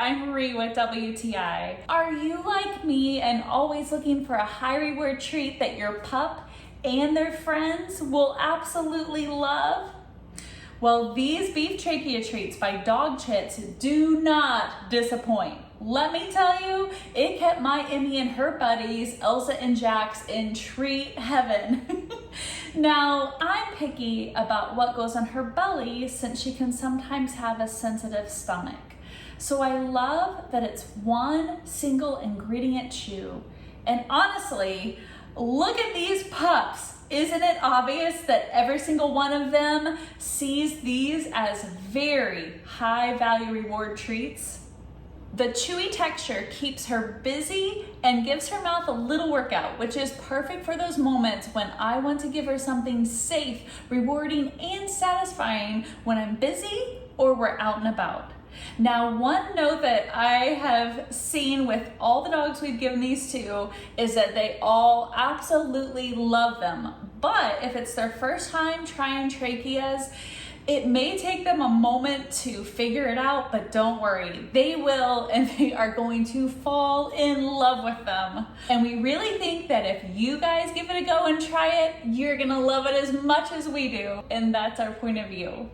I'm Marie with WTI. Are you like me and always looking for a high reward treat that your pup and their friends will absolutely love? Well, these beef trachea treats by Dog Chits do not disappoint. Let me tell you, it kept my Emmy and her buddies, Elsa and Jax, in treat heaven. Now, I'm picky about what goes on her belly since she can sometimes have a sensitive stomach. So I love that it's one single ingredient chew. And honestly, look at these pups. Isn't it obvious that every single one of them sees these as very high value reward treats? The chewy texture keeps her busy and gives her mouth a little workout, which is perfect for those moments when I want to give her something safe, rewarding, and satisfying when I'm busy or we're out and about. Now, one note that I have seen with all the dogs we've given these to is that they all absolutely love them. But if it's their first time trying tracheas, it may take them a moment to figure it out, but don't worry, they will, and they are going to fall in love with them. And we really think that if you guys give it a go and try it, you're gonna love it as much as we do, and that's our point of view.